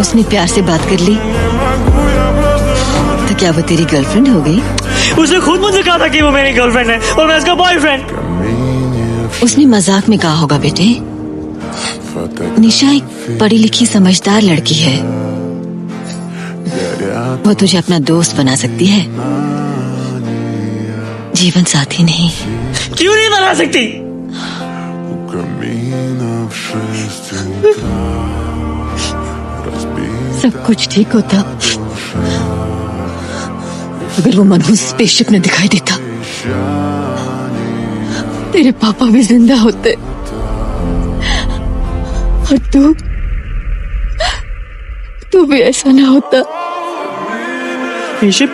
उसने प्यार से बात कर ली तो क्या वो तेरी गर्लफ्रेंड हो गई? उसने खुद मुझे कहा था कि वो मेरी गर्लफ्रेंड है और मैं उसका बॉयफ्रेंड। उसने मजाक में कहा होगा बेटे। निशा एक पढ़ी लिखी समझदार लड़की है, वो तुझे अपना दोस्त बना सकती है, जीवन साथी नहीं। क्यों नहीं बना सकती? सब कुछ ठीक होता अगर वो मनहूस स्पेसशिप न दिखाई देता। तेरे पापा भी जिंदा होते और तू भी ऐसा ना होता। स्पेसशिप